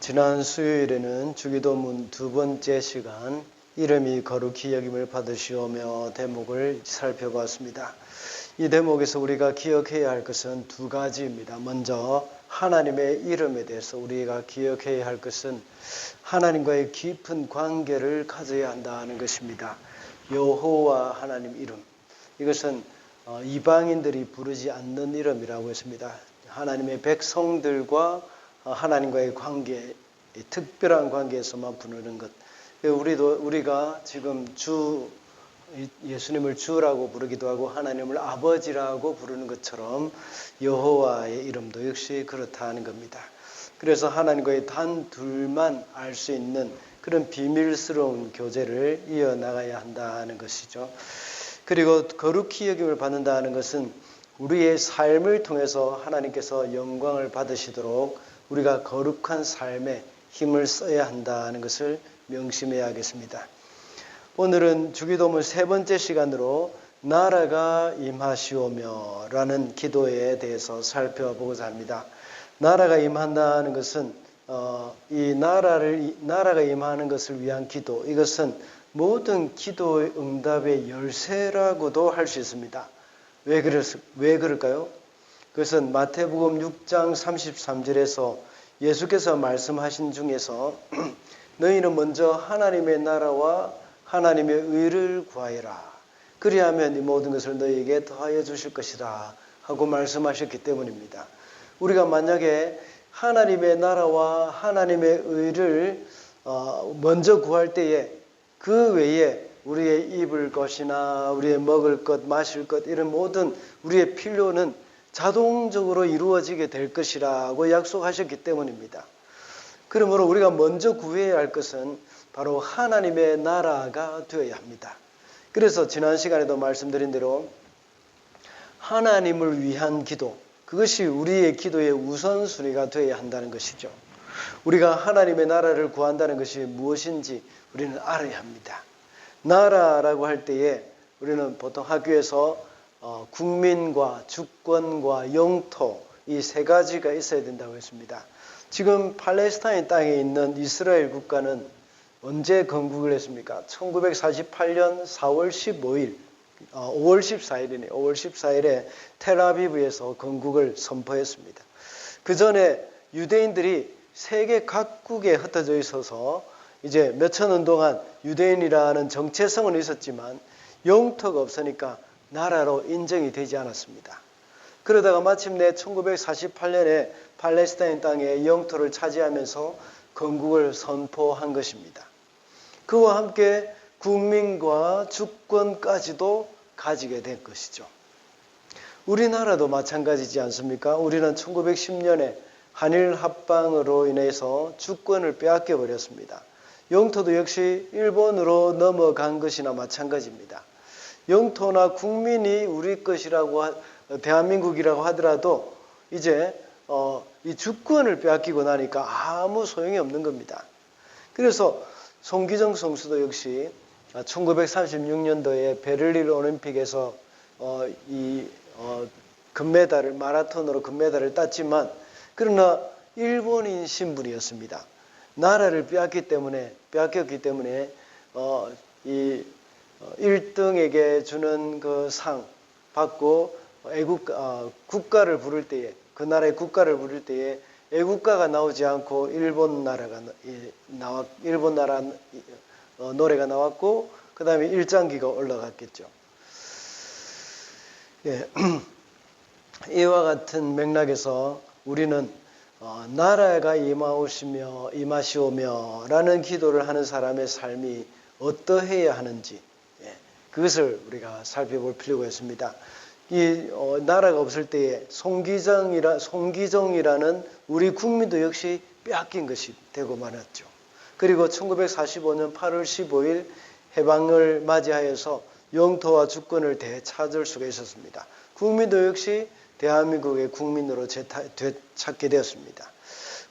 지난 수요일에는 주기도문 두 번째 시간 이름이 거룩히 여김을 받으시오며 대목을 살펴봤습니다. 이 대목에서 우리가 기억해야 할 것은 두 가지입니다. 먼저 하나님의 이름에 대해서 우리가 기억해야 할 것은 하나님과의 깊은 관계를 가져야 한다는 것입니다. 여호와 하나님 이름, 이것은 이방인들이 부르지 않는 이름이라고 했습니다. 하나님의 백성들과 하나님과의 관계, 특별한 관계에서만 부르는 것. 우리가 지금 예수님을 주라고 부르기도 하고 하나님을 아버지라고 부르는 것처럼 여호와의 이름도 역시 그렇다는 겁니다. 그래서 하나님과의 단 둘만 알 수 있는 그런 비밀스러운 교제를 이어나가야 한다는 것이죠. 그리고 거룩히 여김을 받는다는 것은 우리의 삶을 통해서 하나님께서 영광을 받으시도록 우리가 거룩한 삶에 힘을 써야 한다는 것을 명심해야겠습니다. 오늘은 주기도문 세 번째 시간으로 나라가 임하시오며 라는 기도에 대해서 살펴보고자 합니다. 나라가 임한다는 것은 이 나라가 임하는 것을 위한 기도, 이것은 모든 기도의 응답의 열쇠라고도 할 수 있습니다. 왜 그럴까요? 그것은 마태복음 6장 33절에서 예수께서 말씀하신 중에서 너희는 먼저 하나님의 나라와 하나님의 의를 구하여라. 그리하면 이 모든 것을 너희에게 더하여 주실 것이다 하고 말씀하셨기 때문입니다. 우리가 만약에 하나님의 나라와 하나님의 의를 먼저 구할 때에 그 외에 우리의 입을 것이나 우리의 먹을 것, 마실 것 이런 모든 우리의 필요는 자동적으로 이루어지게 될 것이라고 약속하셨기 때문입니다. 그러므로 우리가 먼저 구해야 할 것은 바로 하나님의 나라가 되어야 합니다. 그래서 지난 시간에도 말씀드린 대로 하나님을 위한 기도, 그것이 우리의 기도의 우선순위가 되어야 한다는 것이죠. 우리가 하나님의 나라를 구한다는 것이 무엇인지 우리는 알아야 합니다. 나라라고 할 때에 우리는 보통 학교에서 국민과 주권과 영토 이 세 가지가 있어야 된다고 했습니다. 지금 팔레스타인 땅에 있는 이스라엘 국가는 언제 건국을 했습니까? 1948년 4월 15일, 5월 14일이네. 5월 14일에 텔아비브에서 건국을 선포했습니다. 그 전에 유대인들이 세계 각국에 흩어져 있어서 이제 몇천 년 동안 유대인이라는 정체성은 있었지만 영토가 없으니까 나라로 인정이 되지 않았습니다. 그러다가 마침내 1948년에 팔레스타인 땅의 영토를 차지하면서 건국을 선포한 것입니다. 그와 함께 국민과 주권까지도 가지게 된 것이죠. 우리나라도 마찬가지지 않습니까? 우리는 1910년에 한일 합방으로 인해서 주권을 빼앗겨 버렸습니다. 영토도 역시 일본으로 넘어간 것이나 마찬가지입니다. 영토나 국민이 우리 것이라고 대한민국이라고 하더라도 이제 이 주권을 빼앗기고 나니까 아무 소용이 없는 겁니다. 그래서 송기정 선수도 역시 1936년도에 베를린 올림픽에서 금메달을 마라톤으로 금메달을 땄지만 그러나 일본인 신분이었습니다. 나라를 빼앗겼기 때문에 이 1등에게 주는 그 상 받고 국가를 부를 때에 그 나라의 국가를 부를 때에 애국가가 나오지 않고 일본 나라 노래가 나왔고 그 다음에 일장기가 올라갔겠죠. 예. 이와 같은 맥락에서 우리는 나라가 임하시오며 라는 기도를 하는 사람의 삶이 어떠해야 하는지 그것을 우리가 살펴볼 필요가 있습니다. 이 나라가 없을 때에 송기정이라는 우리 국민도 역시 빼앗긴 것이 되고 말았죠. 그리고 1945년 8월 15일 해방을 맞이하여서 영토와 주권을 되찾을 수가 있었습니다. 국민도 역시 대한민국의 국민으로 되찾게 되었습니다.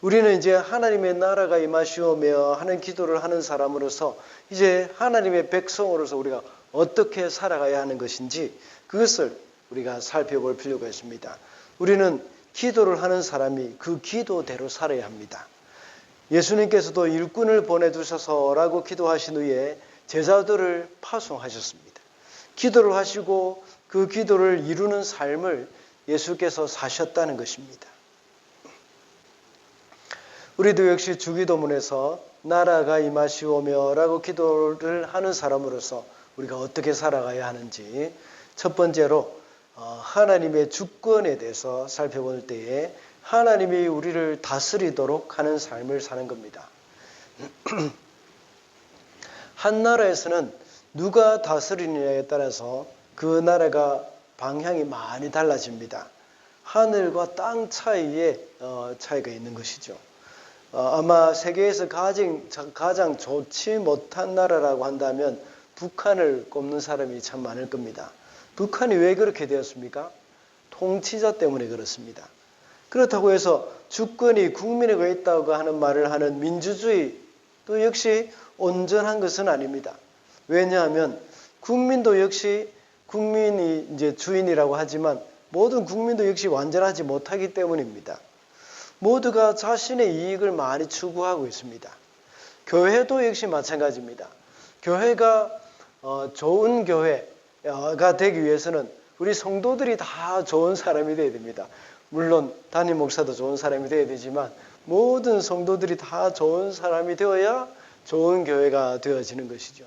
우리는 이제 하나님의 나라가 임하시오며 하는 기도를 하는 사람으로서 이제 하나님의 백성으로서 우리가 어떻게 살아가야 하는 것인지 그것을 우리가 살펴볼 필요가 있습니다. 우리는 기도를 하는 사람이 그 기도대로 살아야 합니다. 예수님께서도 일꾼을 보내주셔서라고 기도하신 후에 제자들을 파송하셨습니다. 기도를 하시고 그 기도를 이루는 삶을 예수께서 사셨다는 것입니다. 우리도 역시 주기도문에서 나라가 임하시오며 라고 기도를 하는 사람으로서 우리가 어떻게 살아가야 하는지 첫 번째로 하나님의 주권에 대해서 살펴볼 때에 하나님이 우리를 다스리도록 하는 삶을 사는 겁니다. 한 나라에서는 누가 다스리느냐에 따라서 그 나라가 방향이 많이 달라집니다. 하늘과 땅 차이에 차이가 있는 것이죠. 아마 세계에서 가장 좋지 못한 나라라고 한다면 북한을 꼽는 사람이 참 많을 겁니다. 북한이 왜 그렇게 되었습니까? 통치자 때문에 그렇습니다. 그렇다고 해서 주권이 국민에게 있다고 하는 말을 하는 민주주의도 역시 온전한 것은 아닙니다. 왜냐하면 국민도 역시 국민이 이제 주인이라고 하지만 모든 국민도 역시 완전하지 못하기 때문입니다. 모두가 자신의 이익을 많이 추구하고 있습니다. 교회도 역시 마찬가지입니다. 교회가 좋은 교회가 되기 위해서는 우리 성도들이 다 좋은 사람이 되어야 됩니다. 물론 담임 목사도 좋은 사람이 되어야 되지만 모든 성도들이 다 좋은 사람이 되어야 좋은 교회가 되어지는 것이죠.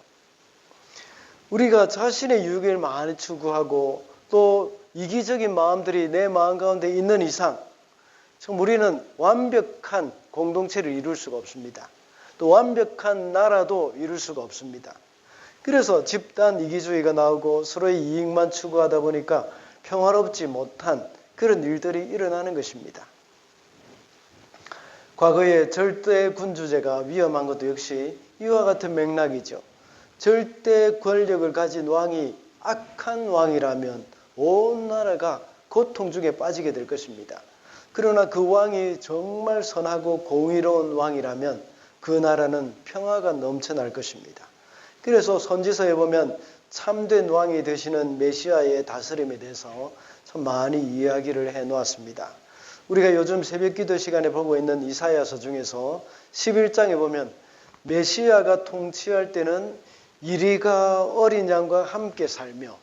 우리가 자신의 유익을 많이 추구하고 또 이기적인 마음들이 내 마음 가운데 있는 이상 우리는 완벽한 공동체를 이룰 수가 없습니다. 또 완벽한 나라도 이룰 수가 없습니다. 그래서 집단 이기주의가 나오고 서로의 이익만 추구하다 보니까 평화롭지 못한 그런 일들이 일어나는 것입니다. 과거에 절대 군주제가 위험한 것도 역시 이와 같은 맥락이죠. 절대 권력을 가진 왕이 악한 왕이라면 온 나라가 고통 중에 빠지게 될 것입니다. 그러나 그 왕이 정말 선하고 공의로운 왕이라면 그 나라는 평화가 넘쳐날 것입니다. 그래서 선지서에 보면 참된 왕이 되시는 메시아의 다스림에 대해서 참 많이 이야기를 해놓았습니다. 우리가 요즘 새벽기도 시간에 보고 있는 이사야서 중에서 11장에 보면 메시아가 통치할 때는 이리가 어린 양과 함께 살며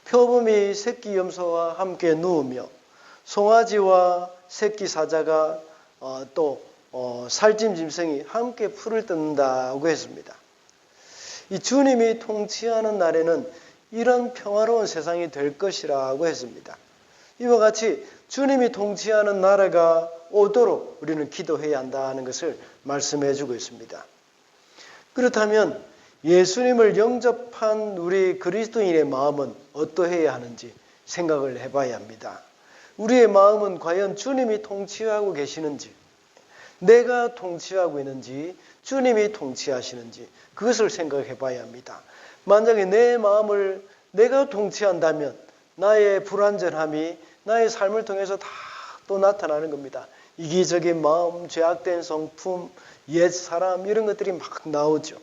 표범이 새끼 염소와 함께 누우며 송아지와 새끼 사자가 또 살찜 짐승이 함께 풀을 뜯는다고 했습니다. 이 주님이 통치하는 날에는 이런 평화로운 세상이 될 것이라고 했습니다. 이와 같이 주님이 통치하는 나라가 오도록 우리는 기도해야 한다는 것을 말씀해 주고 있습니다. 그렇다면 예수님을 영접한 우리 그리스도인의 마음은 어떠해야 하는지 생각을 해봐야 합니다. 우리의 마음은 과연 주님이 통치하고 계시는지, 내가 통치하고 있는지, 주님이 통치하시는지 그것을 생각해 봐야 합니다. 만약에 내 마음을 내가 통치한다면 나의 불완전함이 나의 삶을 통해서 다 또 나타나는 겁니다. 이기적인 마음, 죄악된 성품, 옛 사람 이런 것들이 막 나오죠.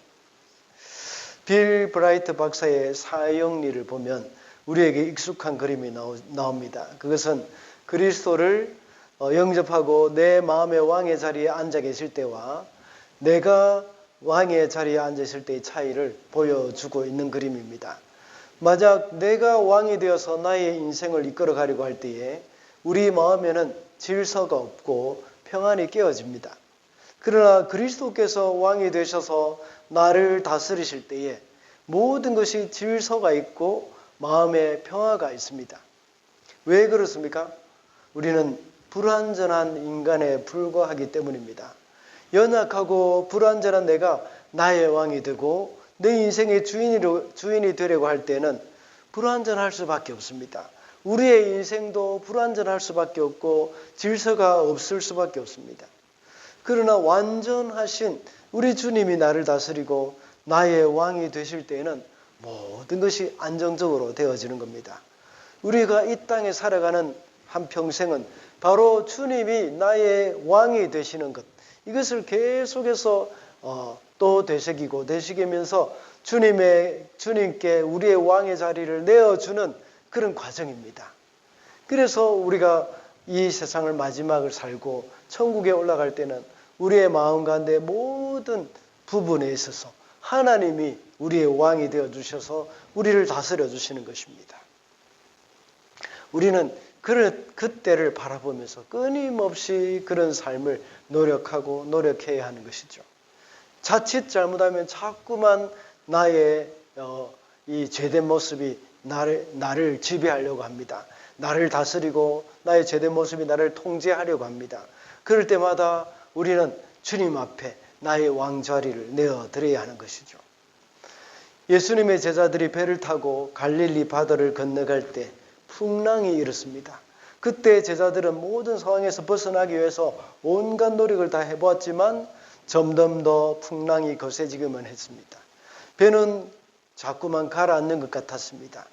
빌 브라이트 박사의 사형리를 보면 우리에게 익숙한 그림이 나옵니다. 그것은 그리스도를 영접하고 내 마음의 왕의 자리에 앉아 계실 때와 내가 왕의 자리에 앉아 있을 때의 차이를 보여주고 있는 그림입니다. 만약 내가 왕이 되어서 나의 인생을 이끌어 가려고 할 때에 우리 마음에는 질서가 없고 평안이 깨어집니다. 그러나 그리스도께서 왕이 되셔서 나를 다스리실 때에 모든 것이 질서가 있고 마음에 평화가 있습니다. 왜 그렇습니까? 우리는 불완전한 인간에 불과하기 때문입니다. 연약하고 불완전한 내가 나의 왕이 되고 내 인생의 주인이 되려고 할 때는 불완전할 수밖에 없습니다. 우리의 인생도 불완전할 수밖에 없고 질서가 없을 수밖에 없습니다. 그러나 완전하신 우리 주님이 나를 다스리고 나의 왕이 되실 때에는 모든 것이 안정적으로 되어지는 겁니다. 우리가 이 땅에 살아가는 한평생은 바로 주님이 나의 왕이 되시는 것, 이것을 계속해서 또 되새기면서 주님께 우리의 왕의 자리를 내어주는 그런 과정입니다. 그래서 우리가 이 세상을 마지막을 살고 천국에 올라갈 때는 우리의 마음 가운데 모든 부분에 있어서 하나님이 우리의 왕이 되어 주셔서 우리를 다스려 주시는 것입니다. 우리는 그때를 바라보면서 끊임없이 그런 삶을 노력해야 하는 것이죠. 자칫 잘못하면 자꾸만 나의 이 죄된 모습이 나를 지배하려고 합니다. 나를 다스리고 나의 죄된 모습이 나를 통제하려고 합니다. 그럴 때마다 우리는 주님 앞에 나의 왕자리를 내어드려야 하는 것이죠. 예수님의 제자들이 배를 타고 갈릴리 바다를 건너갈 때 풍랑이 일었습니다. 그때 제자들은 모든 상황에서 벗어나기 위해서 온갖 노력을 다 해보았지만 점점 더 풍랑이 거세지기만 했습니다. 배는 자꾸만 가라앉는 것 같았습니다.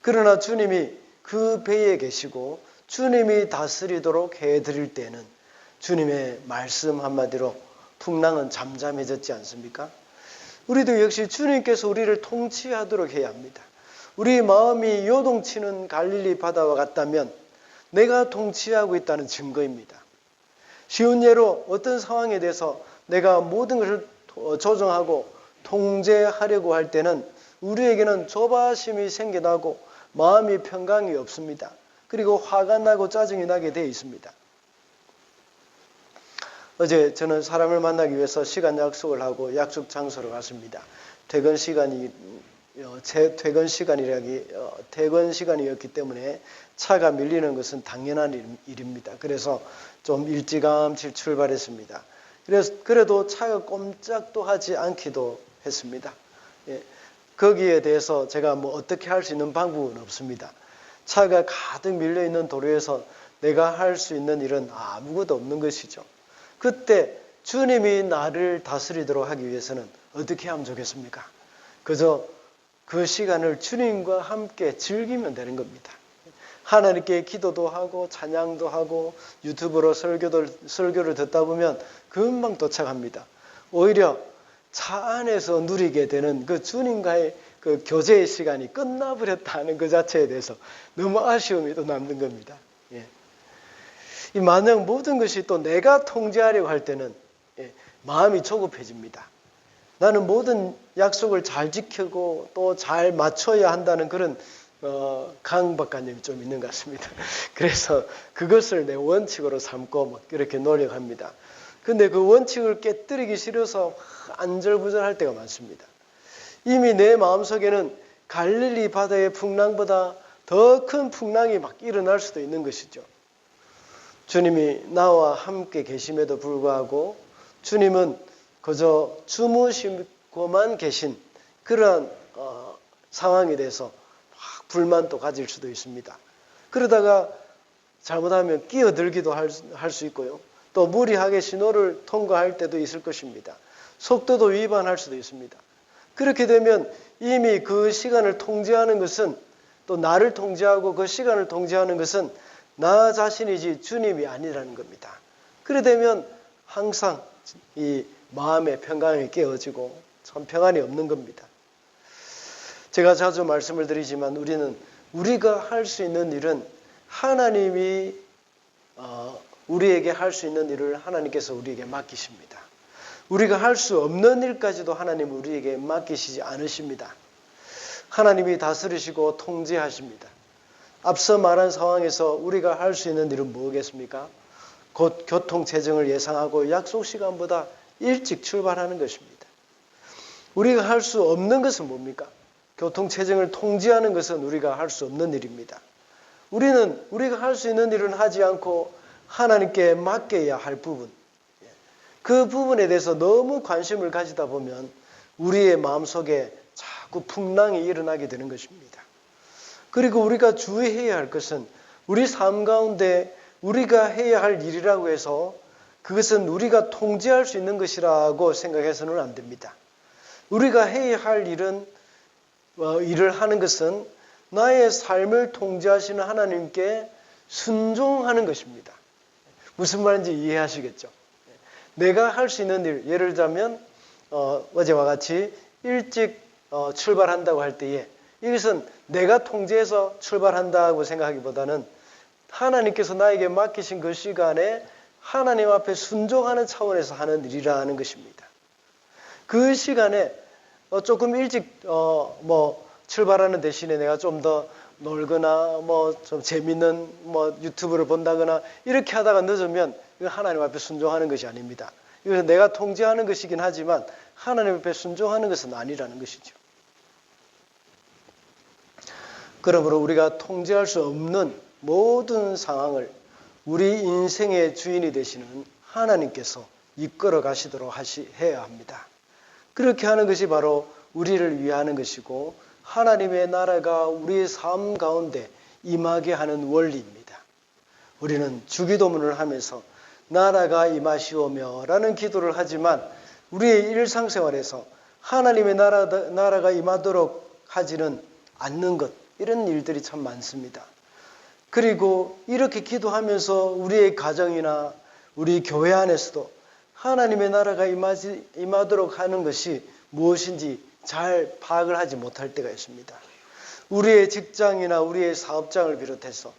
그러나 주님이 그 배에 계시고 주님이 다스리도록 해드릴 때는 주님의 말씀 한마디로 풍랑은 잠잠해졌지 않습니까? 우리도 역시 주님께서 우리를 통치하도록 해야 합니다. 우리 마음이 요동치는 갈릴리 바다와 같다면 내가 통치하고 있다는 증거입니다. 쉬운 예로 어떤 상황에 대해서 내가 모든 것을 조정하고 통제하려고 할 때는 우리에게는 조바심이 생겨나고 마음이 평강이 없습니다. 그리고 화가 나고 짜증이 나게 되어 있습니다. 어제 저는 사람을 만나기 위해서 시간 약속을 하고 약속 장소로 갔습니다. 퇴근 시간이었기 때문에 차가 밀리는 것은 당연한 일입니다. 그래서 좀 일찌감치 출발했습니다. 그래도 차가 꼼짝도 하지 않기도 했습니다. 거기에 대해서 제가 어떻게 할 수 있는 방법은 없습니다. 차가 가득 밀려있는 도로에서 내가 할 수 있는 일은 아무것도 없는 것이죠. 그때 주님이 나를 다스리도록 하기 위해서는 어떻게 하면 좋겠습니까? 그저 그 시간을 주님과 함께 즐기면 되는 겁니다. 하나님께 기도도 하고 찬양도 하고 유튜브로 설교를 듣다 보면 금방 도착합니다. 오히려 차 안에서 누리게 되는 그 주님과의 그 교제의 시간이 끝나버렸다는 그 자체에 대해서 너무 아쉬움이 또 남는 겁니다. 이 만약 모든 것이 또 내가 통제하려고 할 때는 마음이 조급해집니다. 나는 모든 약속을 잘 지키고 또 잘 맞춰야 한다는 그런 강박관념이 좀 있는 것 같습니다. 그래서 그것을 내 원칙으로 삼고 이렇게 노력합니다. 근데 그 원칙을 깨뜨리기 싫어서 안절부절할 때가 많습니다. 이미 내 마음속에는 갈릴리 바다의 풍랑보다 더 큰 풍랑이 일어날 수도 있는 것이죠. 주님이 나와 함께 계심에도 불구하고 주님은 그저 주무시고만 계신 그런 상황에 대해서 불만도 가질 수도 있습니다. 그러다가 잘못하면 끼어들기도 할 수 있고요. 또 무리하게 신호를 통과할 때도 있을 것입니다. 속도도 위반할 수도 있습니다. 그렇게 되면 이미 그 시간을 통제하는 것은 또 나를 통제하고 그 시간을 통제하는 것은 나 자신이지 주님이 아니라는 겁니다. 그래 되면 항상 이 마음의 평강이 깨어지고 참 평안이 없는 겁니다. 제가 자주 말씀을 드리지만 우리가 할 수 있는 일은 하나님이 우리에게 할 수 있는 일을 하나님께서 우리에게 맡기십니다. 우리가 할 수 없는 일까지도 하나님은 우리에게 맡기시지 않으십니다. 하나님이 다스리시고 통제하십니다. 앞서 말한 상황에서 우리가 할 수 있는 일은 뭐겠습니까? 곧 교통체증을 예상하고 약속 시간보다 일찍 출발하는 것입니다. 우리가 할 수 없는 것은 뭡니까? 교통체증을 통제하는 것은 우리가 할 수 없는 일입니다. 우리가 할 수 있는 일은 하지 않고 하나님께 맡겨야 할 부분, 그 부분에 대해서 너무 관심을 가지다 보면 우리의 마음속에 자꾸 풍랑이 일어나게 되는 것입니다. 그리고 우리가 주의해야 할 것은 우리 삶 가운데 우리가 해야 할 일이라고 해서 그것은 우리가 통제할 수 있는 것이라고 생각해서는 안 됩니다. 우리가 해야 할 일을 하는 것은 나의 삶을 통제하시는 하나님께 순종하는 것입니다. 무슨 말인지 이해하시겠죠? 내가 할 수 있는 일, 예를 들자면 어제와 같이 일찍 출발한다고 할 때에 이것은 내가 통제해서 출발한다고 생각하기보다는 하나님께서 나에게 맡기신 그 시간에 하나님 앞에 순종하는 차원에서 하는 일이라는 것입니다. 그 시간에 조금 일찍 출발하는 대신에 내가 좀 더 놀거나 좀 재밌는 유튜브를 본다거나 이렇게 하다가 늦으면 이거 하나님 앞에 순종하는 것이 아닙니다. 이것은 내가 통제하는 것이긴 하지만 하나님 앞에 순종하는 것은 아니라는 것이죠. 그러므로 우리가 통제할 수 없는 모든 상황을 우리 인생의 주인이 되시는 하나님께서 이끌어 가시도록 해야 합니다. 그렇게 하는 것이 바로 우리를 위하는 것이고 하나님의 나라가 우리의 삶 가운데 임하게 하는 원리입니다. 우리는 주기도문을 하면서 나라가 임하시오며 라는 기도를 하지만 우리의 일상생활에서 하나님의 나라가 임하도록 하지는 않는 것, 이런 일들이 참 많습니다. 그리고 이렇게 기도하면서 우리의 가정이나 우리 교회 안에서도 하나님의 나라가 임하도록 하는 것이 무엇인지 잘 파악을 하지 못할 때가 있습니다. 우리의 직장이나 우리의 사업장을 비롯해서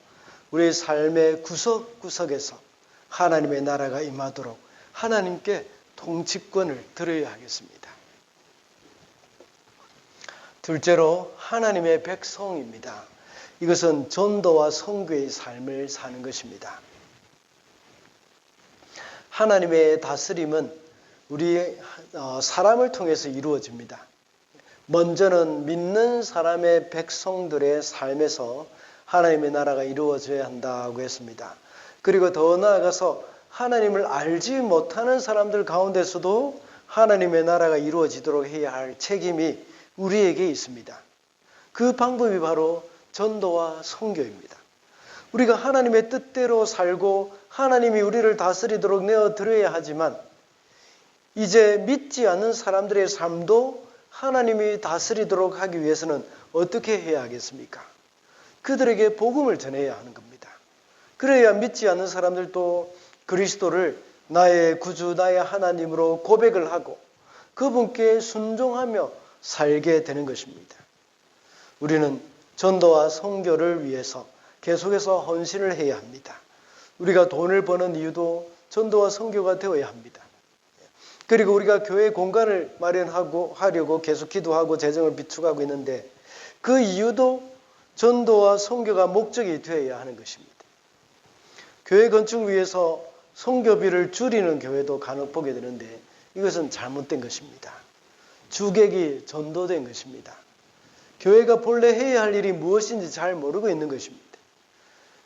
우리의 삶의 구석구석에서 하나님의 나라가 임하도록 하나님께 통치권을 드려야 하겠습니다. 둘째로 하나님의 백성입니다. 이것은 전도와 선교의 삶을 사는 것입니다. 하나님의 다스림은 우리 사람을 통해서 이루어집니다. 먼저는 믿는 사람의 백성들의 삶에서 하나님의 나라가 이루어져야 한다고 했습니다. 그리고 더 나아가서 하나님을 알지 못하는 사람들 가운데서도 하나님의 나라가 이루어지도록 해야 할 책임이 우리에게 있습니다. 그 방법이 바로 전도와 선교입니다. 우리가 하나님의 뜻대로 살고 하나님이 우리를 다스리도록 내어드려야 하지만 이제 믿지 않는 사람들의 삶도 하나님이 다스리도록 하기 위해서는 어떻게 해야 하겠습니까? 그들에게 복음을 전해야 하는 겁니다. 그래야 믿지 않는 사람들도 그리스도를 나의 구주, 나의 하나님으로 고백을 하고 그분께 순종하며 살게 되는 것입니다. 우리는 전도와 선교를 위해서 계속해서 헌신을 해야 합니다. 우리가 돈을 버는 이유도 전도와 선교가 되어야 합니다. 그리고 우리가 교회 공간을 하려고 계속 기도하고 재정을 비축하고 있는데 그 이유도 전도와 선교가 목적이 되어야 하는 것입니다. 교회 건축을 위해서 선교비를 줄이는 교회도 간혹 보게 되는데 이것은 잘못된 것입니다. 주객이 전도된 것입니다. 교회가 본래 해야 할 일이 무엇인지 잘 모르고 있는 것입니다.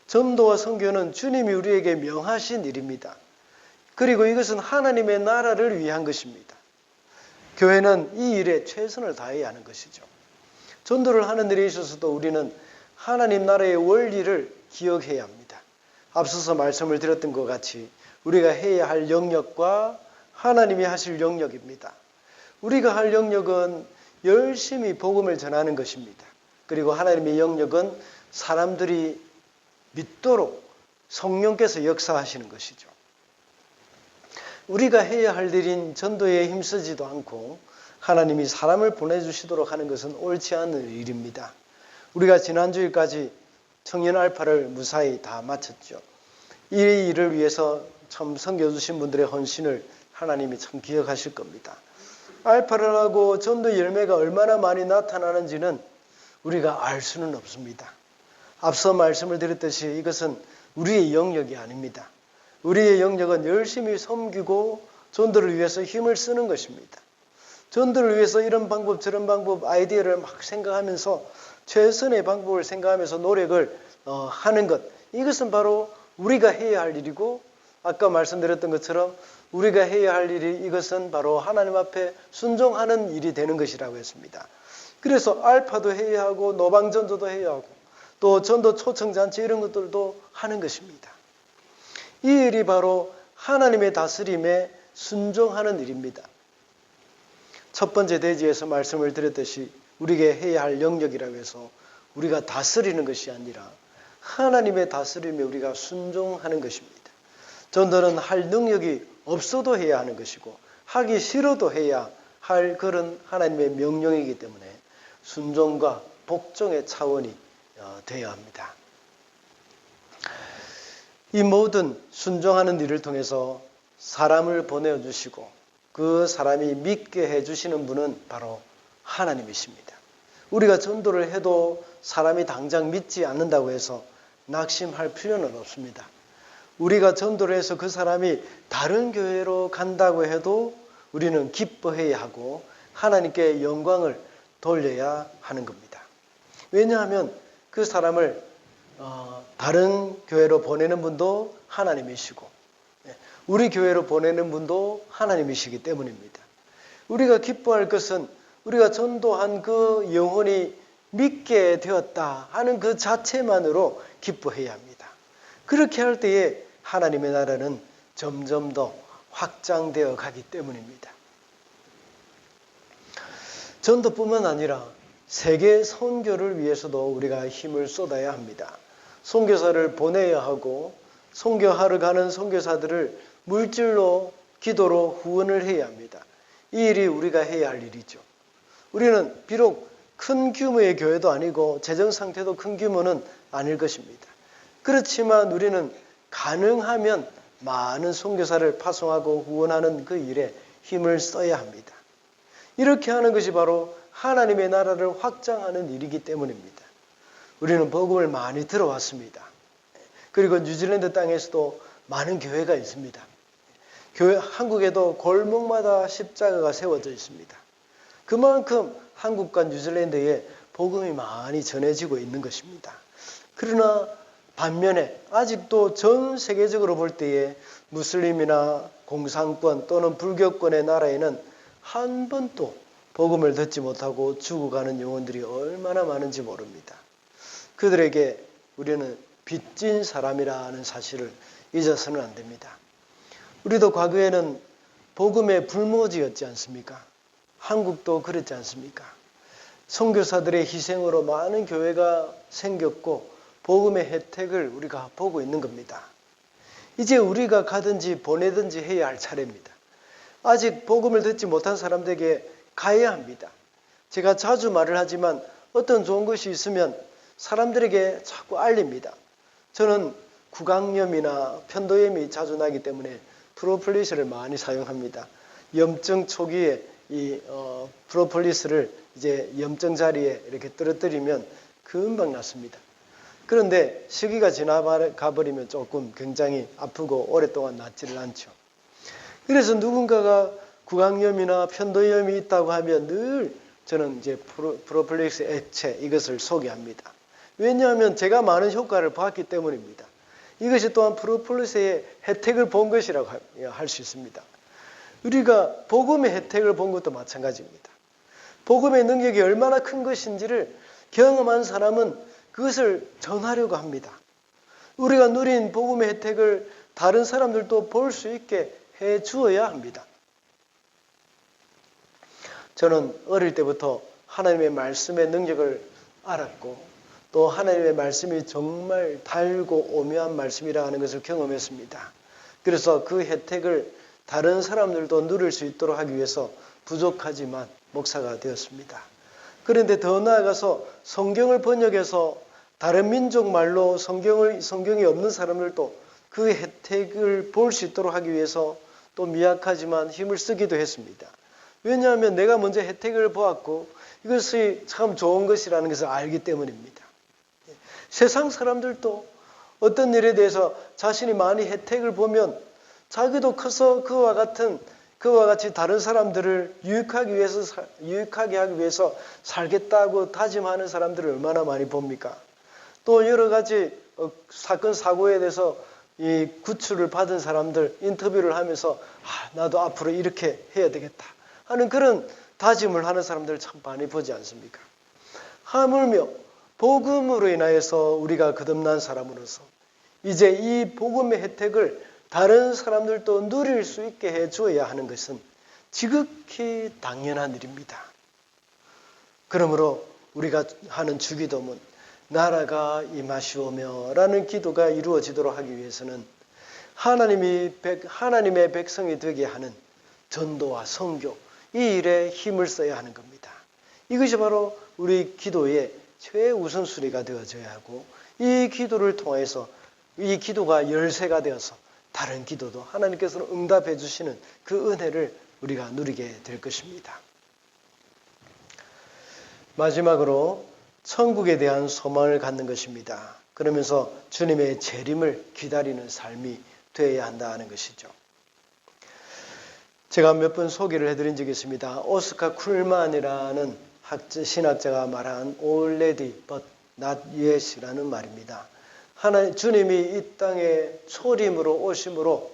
전도와 선교는 주님이 우리에게 명하신 일입니다. 그리고 이것은 하나님의 나라를 위한 것입니다. 교회는 이 일에 최선을 다해야 하는 것이죠. 전도를 하는 일에 있어서도 우리는 하나님 나라의 원리를 기억해야 합니다. 앞서서 말씀을 드렸던 것 같이 우리가 해야 할 영역과 하나님이 하실 영역입니다. 우리가 할 영역은 열심히 복음을 전하는 것입니다. 그리고 하나님의 영역은 사람들이 믿도록 성령께서 역사하시는 것이죠. 우리가 해야 할 일인 전도에 힘쓰지도 않고 하나님이 사람을 보내주시도록 하는 것은 옳지 않은 일입니다. 우리가 지난주일까지 청년 알파를 무사히 다 마쳤죠. 이 일을 위해서 참 섬겨주신 분들의 헌신을 하나님이 참 기억하실 겁니다. 알파를 하고 전도 열매가 얼마나 많이 나타나는지는 우리가 알 수는 없습니다. 앞서 말씀을 드렸듯이 이것은 우리의 영역이 아닙니다. 우리의 영역은 열심히 섬기고 전도를 위해서 힘을 쓰는 것입니다. 전도를 위해서 이런 방법 저런 방법 아이디어를 막 생각하면서 최선의 방법을 생각하면서 노력을 하는 것, 이것은 바로 우리가 해야 할 일이고 아까 말씀드렸던 것처럼 우리가 해야 할 일이 이것은 바로 하나님 앞에 순종하는 일이 되는 것이라고 했습니다. 그래서 알파도 해야 하고 노방전도도 해야 하고 또 전도 초청잔치 이런 것들도 하는 것입니다. 이 일이 바로 하나님의 다스림에 순종하는 일입니다. 첫 번째 대지에서 말씀을 드렸듯이 우리에게 해야 할 영역이라고 해서 우리가 다스리는 것이 아니라 하나님의 다스림에 우리가 순종하는 것입니다. 전도는 할 능력이 없어도 해야 하는 것이고 하기 싫어도 해야 할 그런 하나님의 명령이기 때문에 순종과 복종의 차원이 되어야 합니다. 이 모든 순종하는 일을 통해서 사람을 보내주시고 그 사람이 믿게 해주시는 분은 바로 하나님이십니다. 우리가 전도를 해도 사람이 당장 믿지 않는다고 해서 낙심할 필요는 없습니다. 우리가 전도를 해서 그 사람이 다른 교회로 간다고 해도 우리는 기뻐해야 하고 하나님께 영광을 돌려야 하는 겁니다. 왜냐하면 그 사람을 다른 교회로 보내는 분도 하나님이시고 우리 교회로 보내는 분도 하나님이시기 때문입니다. 우리가 기뻐할 것은 우리가 전도한 그 영혼이 믿게 되었다 하는 그 자체만으로 기뻐해야 합니다. 그렇게 할 때에 하나님의 나라는 점점 더 확장되어 가기 때문입니다. 전도뿐만 아니라 세계 선교를 위해서도 우리가 힘을 쏟아야 합니다. 선교사를 보내야 하고 선교하러 가는 선교사들을 물질로 기도로 후원을 해야 합니다. 이 일이 우리가 해야 할 일이죠. 우리는 비록 큰 규모의 교회도 아니고 재정 상태도 큰 규모는 아닐 것입니다. 그렇지만 우리는 가능하면 많은 선교사를 파송하고 후원하는 그 일에 힘을 써야 합니다. 이렇게 하는 것이 바로 하나님의 나라를 확장하는 일이기 때문입니다. 우리는 복음을 많이 들어왔습니다. 그리고 뉴질랜드 땅에서도 많은 교회가 있습니다. 한국에도 골목마다 십자가가 세워져 있습니다. 그만큼 한국과 뉴질랜드에 복음이 많이 전해지고 있는 것입니다. 그러나 반면에 아직도 전 세계적으로 볼 때에 무슬림이나 공산권 또는 불교권의 나라에는 한 번도 복음을 듣지 못하고 죽어가는 영혼들이 얼마나 많은지 모릅니다. 그들에게 우리는 빚진 사람이라는 사실을 잊어서는 안 됩니다. 우리도 과거에는 복음의 불모지였지 않습니까? 한국도 그렇지 않습니까? 선교사들의 희생으로 많은 교회가 생겼고 복음의 혜택을 우리가 보고 있는 겁니다. 이제 우리가 가든지 보내든지 해야 할 차례입니다. 아직 복음을 듣지 못한 사람들에게 가야 합니다. 제가 자주 말을 하지만 어떤 좋은 것이 있으면 사람들에게 자꾸 알립니다. 저는 구강염이나 편도염이 자주 나기 때문에 프로폴리스를 많이 사용합니다. 염증 초기에 이 프로폴리스를 이제 염증 자리에 이렇게 떨어뜨리면 금방 낫습니다. 그런데 시기가 지나가 버리면 조금 굉장히 아프고 오랫동안 낫지를 않죠. 그래서 누군가가 구강염이나 편도염이 있다고 하면 늘 저는 이제 프로폴리스 액체 이것을 소개합니다. 왜냐하면 제가 많은 효과를 봤기 때문입니다. 이것이 또한 프로폴리스의 혜택을 본 것이라고 할 수 있습니다. 우리가 복음의 혜택을 본 것도 마찬가지입니다. 복음의 능력이 얼마나 큰 것인지를 경험한 사람은 그것을 전하려고 합니다. 우리가 누린 복음의 혜택을 다른 사람들도 볼 수 있게 해 주어야 합니다. 저는 어릴 때부터 하나님의 말씀의 능력을 알았고 또 하나님의 말씀이 정말 달고 오묘한 말씀이라 하는 것을 경험했습니다. 그래서 그 혜택을 다른 사람들도 누릴 수 있도록 하기 위해서 부족하지만 목사가 되었습니다. 그런데 더 나아가서 성경을 번역해서 다른 민족 말로 성경이 없는 사람들도 그 혜택을 볼 수 있도록 하기 위해서 또 미약하지만 힘을 쓰기도 했습니다. 왜냐하면 내가 먼저 혜택을 보았고 이것이 참 좋은 것이라는 것을 알기 때문입니다. 세상 사람들도 어떤 일에 대해서 자신이 많이 혜택을 보면 자기도 커서 그와 같이 다른 사람들을 유익하게 하기 위해서 살겠다고 다짐하는 사람들을 얼마나 많이 봅니까? 또 여러 가지 사건 사고에 대해서 이 구출을 받은 사람들 인터뷰를 하면서 나도 앞으로 이렇게 해야 되겠다 하는 그런 다짐을 하는 사람들을 참 많이 보지 않습니까? 하물며 복음으로 인하여서 우리가 거듭난 사람으로서 이제 이 복음의 혜택을 다른 사람들도 누릴 수 있게 해줘야 하는 것은 지극히 당연한 일입니다. 그러므로 우리가 하는 주기도문 나라가 임하시오며 라는 기도가 이루어지도록 하기 위해서는 하나님의 백성이 되게 하는 전도와 선교 이 일에 힘을 써야 하는 겁니다. 이것이 바로 우리 기도의 최우선순위가 되어져야 하고 이 기도를 통해서 이 기도가 열쇠가 되어서 다른 기도도 하나님께서는 응답해 주시는 그 은혜를 우리가 누리게 될 것입니다. 마지막으로 천국에 대한 소망을 갖는 것입니다. 그러면서 주님의 재림을 기다리는 삶이 되어야 한다는 것이죠. 제가 몇 번 소개를 해드린 적이 있습니다. 오스카 쿨만이라는 신학자가 말한 already but not yet이라는 말입니다. 주님이 이 땅에 초림으로 오심으로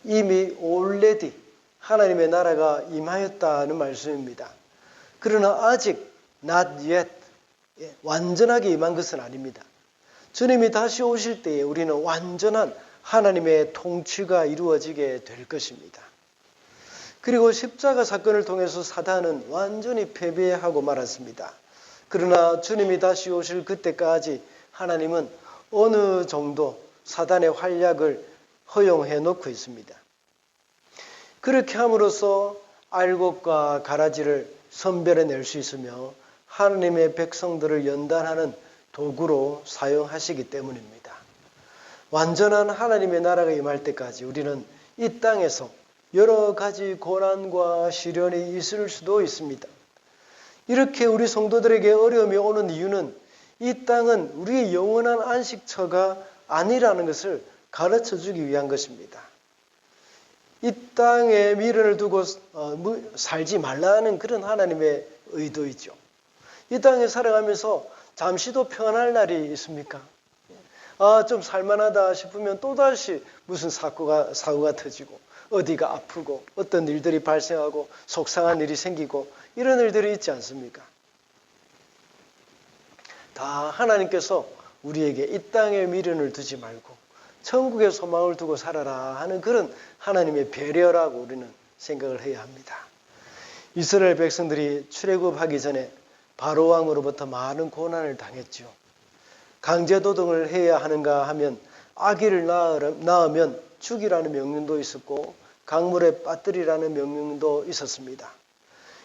이미 already 하나님의 나라가 임하였다는 말씀입니다. 그러나 아직 not yet 완전하게 임한 것은 아닙니다. 주님이 다시 오실 때에 우리는 완전한 하나님의 통치가 이루어지게 될 것입니다. 그리고 십자가 사건을 통해서 사단은 완전히 패배하고 말았습니다. 그러나 주님이 다시 오실 그때까지 하나님은 어느 정도 사단의 활약을 허용해 놓고 있습니다. 그렇게 함으로써 알곡과 가라지를 선별해낼 수 있으며 하나님의 백성들을 연단하는 도구로 사용하시기 때문입니다. 완전한 하나님의 나라가 임할 때까지 우리는 이 땅에서 여러 가지 고난과 시련이 있을 수도 있습니다. 이렇게 우리 성도들에게 어려움이 오는 이유는 이 땅은 우리의 영원한 안식처가 아니라는 것을 가르쳐 주기 위한 것입니다. 이 땅에 미련을 두고 살지 말라는 그런 하나님의 의도이죠. 이 땅에 살아가면서 잠시도 평안할 날이 있습니까? 좀 살만하다 싶으면 또다시 무슨 사고가 터지고 어디가 아프고 어떤 일들이 발생하고 속상한 일이 생기고 이런 일들이 있지 않습니까? 다 하나님께서 우리에게 이 땅에 미련을 두지 말고 천국의 소망을 두고 살아라 하는 그런 하나님의 배려라고 우리는 생각을 해야 합니다. 이스라엘 백성들이 출애굽하기 전에 바로 왕으로부터 많은 고난을 당했죠. 강제노동을 해야 하는가 하면 아기를 낳으면 죽이라는 명령도 있었고 강물에 빠뜨리라는 명령도 있었습니다.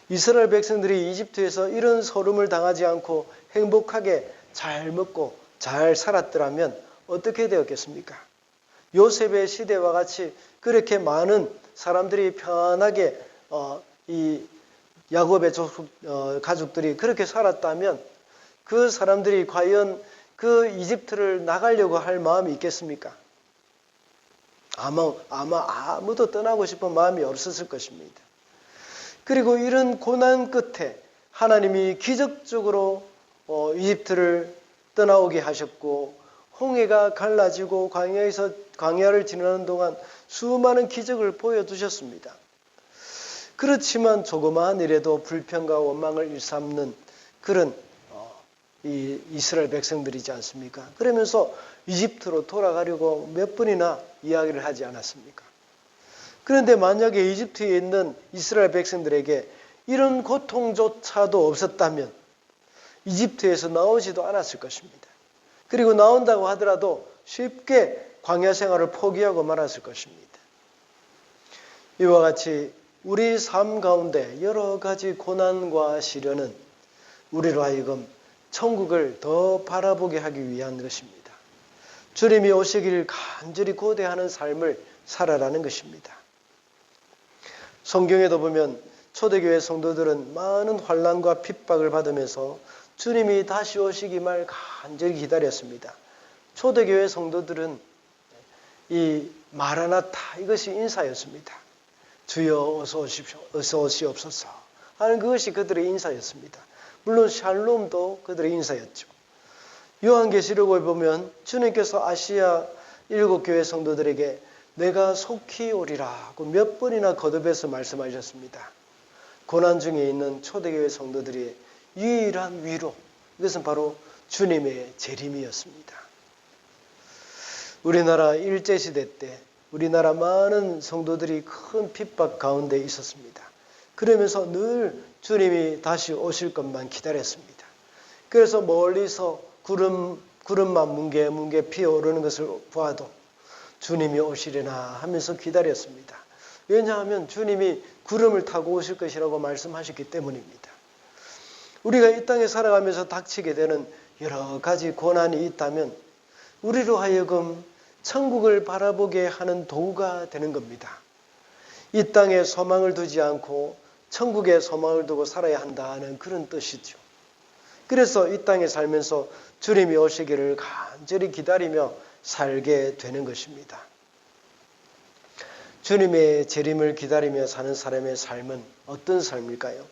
이스라엘 백성들이 이집트에서 이런 소름을 당하지 않고 행복하게 잘 먹고 잘 살았더라면 어떻게 되었겠습니까? 요셉의 시대와 같이 그렇게 많은 사람들이 편하게 이 야곱의 가족들이 그렇게 살았다면 그 사람들이 과연 그 이집트를 나가려고 할 마음이 있겠습니까? 아마 아무도 떠나고 싶은 마음이 없었을 것입니다. 그리고 이런 고난 끝에 하나님이 기적적으로 이집트를 떠나오게 하셨고 홍해가 갈라지고 광야를 지나는 동안 수많은 기적을 보여주셨습니다. 그렇지만 조그마한 일에도 불평과 원망을 일삼는 그런 이 이스라엘 백성들이지 않습니까? 그러면서 이집트로 돌아가려고 몇 번이나 이야기를 하지 않았습니까? 그런데 만약에 이집트에 있는 이스라엘 백성들에게 이런 고통조차도 없었다면 이집트에서 나오지도 않았을 것입니다. 그리고 나온다고 하더라도 쉽게 광야 생활을 포기하고 말았을 것입니다. 이와 같이 우리 삶 가운데 여러 가지 고난과 시련은 우리로 하여금 천국을 더 바라보게 하기 위한 것입니다. 주님이 오시기를 간절히 고대하는 삶을 살아라는 것입니다. 성경에도 보면 초대교회 성도들은 많은 환난과 핍박을 받으면서 주님이 다시 오시기만 간절히 기다렸습니다. 초대교회 성도들은 이 마라나타 이것이 인사였습니다. 주여 어서 오십시오. 어서 오시옵소서 하는 그것이 그들의 인사였습니다. 물론 샬롬도 그들의 인사였죠. 요한계시록을 보면 주님께서 아시아 7교회 성도들에게 내가 속히 오리라고 몇 번이나 거듭해서 말씀하셨습니다. 고난 중에 있는 초대교회 성도들의 유일한 위로, 이것은 바로 주님의 재림이었습니다. 우리나라 일제시대 때 우리나라 많은 성도들이 큰 핍박 가운데 있었습니다. 그러면서 늘 주님이 다시 오실 것만 기다렸습니다. 그래서 멀리서 구름만 뭉게뭉게 피어오르는 것을 보아도 주님이 오시려나 하면서 기다렸습니다. 왜냐하면 주님이 구름을 타고 오실 것이라고 말씀하셨기 때문입니다. 우리가 이 땅에 살아가면서 닥치게 되는 여러 가지 고난이 있다면 우리로 하여금 천국을 바라보게 하는 도구가 되는 겁니다. 이 땅에 소망을 두지 않고 천국에 소망을 두고 살아야 한다는 그런 뜻이죠. 그래서 이 땅에 살면서 주님이 오시기를 간절히 기다리며 살게 되는 것입니다. 주님의 재림을 기다리며 사는 사람의 삶은 어떤 삶일까요?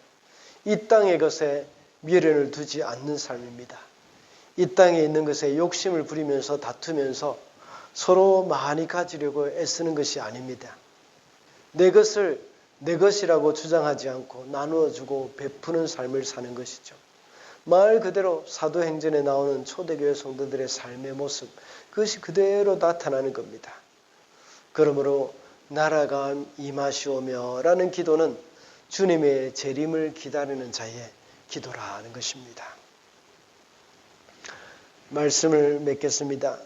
이 땅의 것에 미련을 두지 않는 삶입니다. 이 땅에 있는 것에 욕심을 부리면서 다투면서 서로 많이 가지려고 애쓰는 것이 아닙니다. 내 것을 내 것이라고 주장하지 않고 나누어주고 베푸는 삶을 사는 것이죠. 말 그대로 사도행전에 나오는 초대교회 성도들의 삶의 모습, 그것이 그대로 나타나는 겁니다. 그러므로 나라가 임하시오며 라는 기도는 주님의 재림을 기다리는 자의 기도라는 것입니다. 말씀을 맺겠습니다.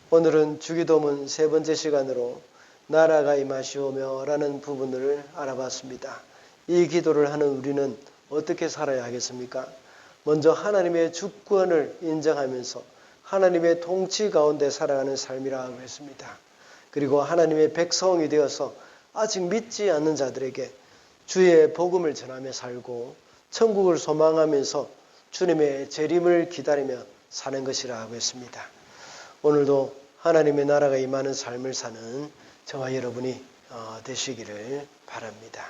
오늘은 주기도문 세 번째 시간으로 나라가 임하시오며 라는 부분을 알아봤습니다. 이 기도를 하는 우리는 어떻게 살아야 하겠습니까? 먼저 하나님의 주권을 인정하면서 하나님의 통치 가운데 살아가는 삶이라고 했습니다. 그리고 하나님의 백성이 되어서 아직 믿지 않는 자들에게 주의 복음을 전하며 살고 천국을 소망하면서 주님의 재림을 기다리며 사는 것이라고 했습니다. 오늘도 하나님의 나라가 임하는 삶을 사는 저와 여러분이 되시기를 바랍니다.